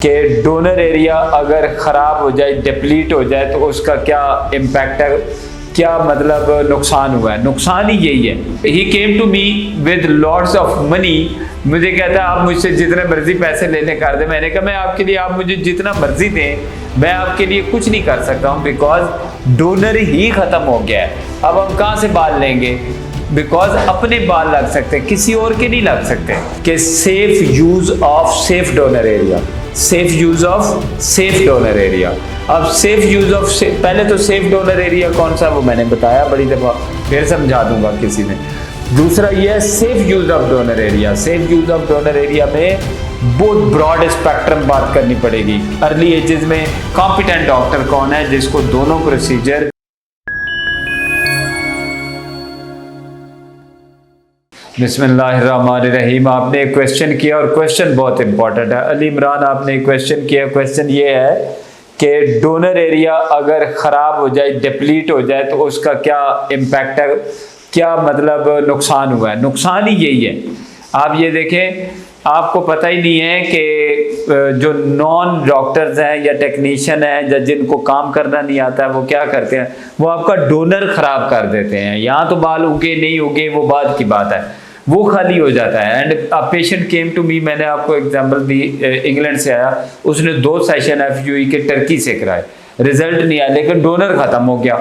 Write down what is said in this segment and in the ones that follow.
कि donor area अगर ख़राब हो जाए, डिप्लीट हो जाए तो उसका क्या इम्पैक्ट है, क्या मतलब नुकसान हुआ है। नुकसान ही यही है। He came to me with lots of money, मुझे कहता है आप मुझसे जितने मर्जी पैसे लेने कर दे। मैंने कहा मैं आपके लिए, आप मुझे जितना मर्जी दें, मैं आपके लिए कुछ नहीं कर सकता हूँ, बिकॉज डोनर ही ख़त्म हो गया है। अब हम कहाँ से बाल लेंगे, बिकॉज अपने बाल लग सकते हैं, किसी और के नहीं लग सकते। कि safe use of safe donor area, safe use of safe donor area. अब सेफ यूज ऑफ पहले तो सेफ डोनर एरिया कौन सा वो मैंने बताया बड़ी दफा, फिर समझा दूंगा किसी ने। दूसरा ये है safe use of donor area. Safe use of donor area में बहुत ब्रॉड स्पेक्ट्रम बात करनी पड़ेगी। अर्ली एजेस में कॉम्पिटेंट डॉक्टर कौन है जिसको दोनों प्रोसीजर। बिस्मिल्लाहिर्रहमानिर्रहीम। आपने एक क्वेश्चन किया और क्वेश्चन बहुत इंपॉर्टेंट है। अली इमरान आपने एक क्वेश्चन किया, क्वेश्चन ये है कि डोनर एरिया अगर ख़राब हो जाए, डिप्लीट हो जाए तो उसका क्या इम्पैक्ट है, क्या मतलब नुकसान हुआ है। नुकसान ही यही है। आप ये देखें, आपको पता ही नहीं है कि जो नॉन डॉक्टर्स हैं या टेक्नीशियन हैं या जिनको काम करना नहीं आता है वो क्या करते हैं, वो आपका डोनर ख़राब कर देते हैं। यहाँ तो बाल उगे नहीं उगे वो बाद की बात है, वो खाली हो जाता है। And a patient came to me, मैंने आपको एग्जांपल दी, इंग्लैंड से आया, उसने 2 सेशन एफयूई के टर्की से कराए, रिजल्ट नहीं आया लेकिन डोनर ख़त्म हो गया।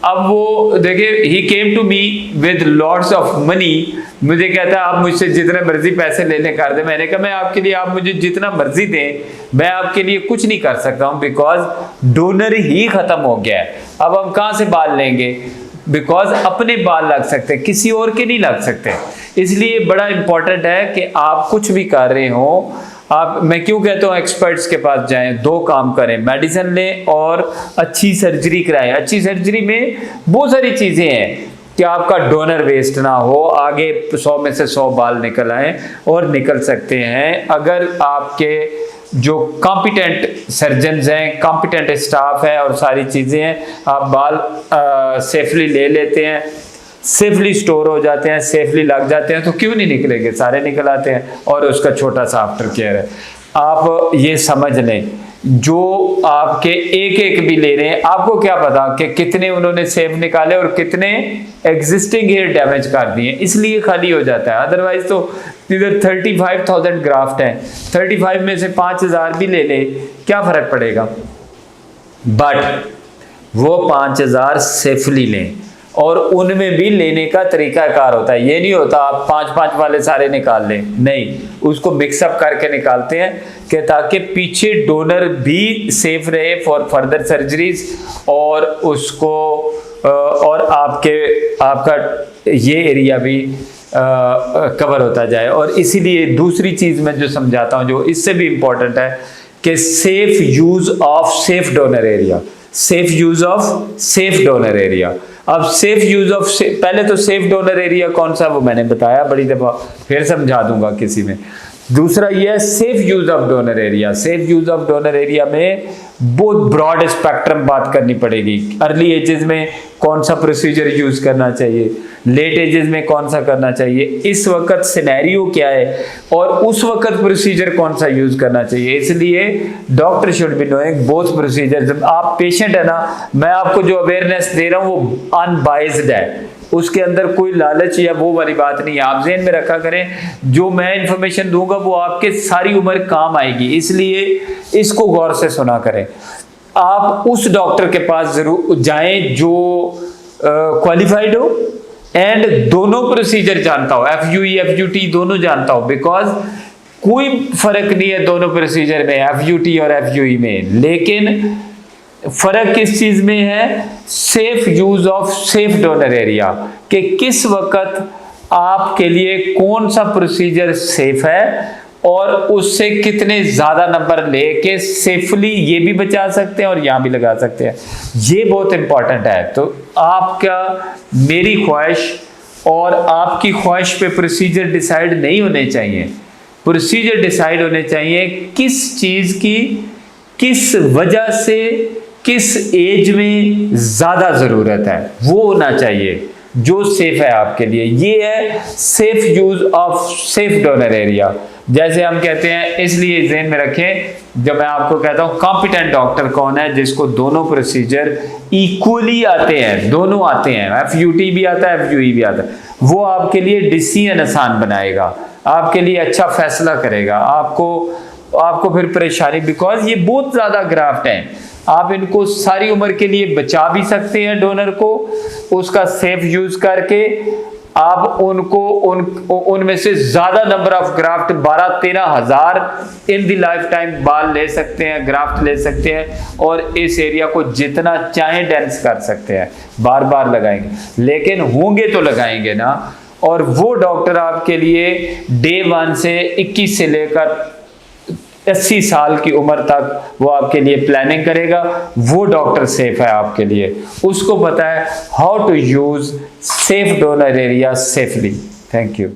अब वो देखिए, he came to me with lots of money, मुझे कहता है आप मुझसे जितने मर्जी पैसे लेने कर दे। मैंने कहा मैं आपके लिए, आप मुझे जितना मर्जी दें, मैं आपके लिए कुछ नहीं कर सकता हूँ, बिकॉज डोनर ही ख़त्म हो गया है। अब हम कहाँ से बाल लेंगे, बिकॉज अपने बाल लग सकते हैं, किसी और के नहीं लग सकते। इसलिए बड़ा इंपॉर्टेंट है कि आप कुछ भी कर रहे हो, आप, मैं क्यों कहता हूँ एक्सपर्ट्स के पास जाएं, 2 काम करें, मेडिसिन लें और अच्छी सर्जरी कराएं। अच्छी सर्जरी में बहुत सारी चीज़ें हैं कि आपका डोनर वेस्ट ना हो, आगे 100 में से 100 बाल निकल आए, और निकल सकते हैं अगर आपके जो कॉम्पिटेंट सर्जन्स हैं, कॉम्पिटेंट स्टाफ है और सारी चीज़ें हैं, आप बाल सेफली ले लेते हैं, सेफली स्टोर हो जाते हैं, सेफली लग जाते हैं, तो क्यों नहीं निकलेंगे, सारे निकल आते हैं। और उसका छोटा सा आफ्टर केयर है। आप ये समझ लें, जो आपके एक एक भी ले रहे हैं, आपको क्या पता कि कितने उन्होंने सेफ निकाले और कितने एग्जिस्टिंग हेयर डैमेज कर दिए, इसलिए खाली हो जाता है। अदरवाइज तो इधर 35,000 ग्राफ्ट हैं, 35 में से 5,000 भी ले ले, क्या फर्क पड़ेगा। बट वो 5,000 सेफली लें, और उनमें भी लेने का तरीकाकार होता है। ये नहीं होता आप 5-5 वाले सारे निकाल लें, नहीं, उसको मिक्सअप करके निकालते हैं कि ताकि पीछे डोनर भी सेफ रहे फॉर फर्दर सर्जरीज, और उसको और आपका ये एरिया भी कवर होता जाए। और इसीलिए दूसरी चीज़ मैं जो समझाता हूँ, जो इससे भी इम्पोर्टेंट है, कि safe use of safe donor area, safe use of safe donor area. अब सेफ यूज ऑफ पहले तो सेफ डोनर एरिया कौन सा वो मैंने बताया बड़ी दफा, फिर समझा दूंगा किसी में। दूसरा ये है safe use of donor area. Safe use of donor area में बहुत ब्रॉड स्पेक्ट्रम बात करनी पड़ेगी। अर्ली एजेस में कौन सा प्रोसीजर यूज करना चाहिए, लेट एजेस में कौन सा करना चाहिए, इस वक्त सिनेरियो क्या है, और उस वक्त प्रोसीजर कौन सा यूज करना चाहिए। इसलिए doctor should be knowing both procedure. जब आप पेशेंट है ना, मैं आपको जो अवेयरनेस दे रहा हूँ वो अनबाइज्ड है, उसके अंदर कोई लालच या वो वाली बात नहीं है। आप ज़हन में रखा करें, जो मैं इंफॉर्मेशन दूंगा वो आपके सारी उम्र काम आएगी, इसलिए इसको गौर से सुना करें। आप उस डॉक्टर के पास जरूर जाएं जो क्वालिफाइड हो एंड दोनों प्रोसीजर जानता हो, एफयूई एफयूटी दोनों जानता हो, बिकॉज कोई फर्क नहीं है दोनों प्रोसीजर में, एफयूटी और एफयूई में। लेकिन फर्क किस चीज में है, safe use of safe donor area, कि किस वक्त आपके लिए कौन सा प्रोसीजर सेफ है और उससे कितने ज्यादा नंबर लेके सेफली ये भी बचा सकते हैं और यहां भी लगा सकते हैं। ये बहुत इंपॉर्टेंट है। तो आपका, मेरी ख्वाहिश और आपकी ख्वाहिश पे प्रोसीजर डिसाइड नहीं होने चाहिए। प्रोसीजर डिसाइड होने चाहिए किस चीज की, किस वजह से, किस एज में ज्यादा जरूरत है, वो होना चाहिए जो सेफ है आपके लिए। ये है safe use of safe donor area. जैसे हम कहते हैं, इसलिए ज़हन में रखें जब मैं आपको कहता हूं कॉम्पिटेंट डॉक्टर कौन है, जिसको दोनों प्रोसीजर इक्वली आते हैं, दोनों आते हैं, FUT भी आता है, FUE भी आता है, वो आपके लिए डिसीजन आसान बनाएगा, आपके लिए अच्छा फैसला करेगा, आपको फिर परेशानी, बिकॉज ये बहुत ज्यादा ग्राफ्ट हैं, आप इनको सारी उम्र के लिए बचा भी सकते हैं डोनर को, उसका सेफ यूज करके आप उनको उनमें से ज्यादा नंबर ऑफ ग्राफ्ट 12-13 हजार इन दी लाइफ टाइम बाल ले सकते हैं, ग्राफ्ट ले सकते हैं, और इस एरिया को जितना चाहे डेंस कर सकते हैं, बार बार लगाएंगे, लेकिन होंगे तो लगाएंगे ना। और वो डॉक्टर आपके लिए डे 1 से 21 से लेकर 80 साल की उम्र तक वो आपके लिए प्लानिंग करेगा, वो डॉक्टर सेफ है आपके लिए, उसको पता है how to use safe donor area safely. Thank you.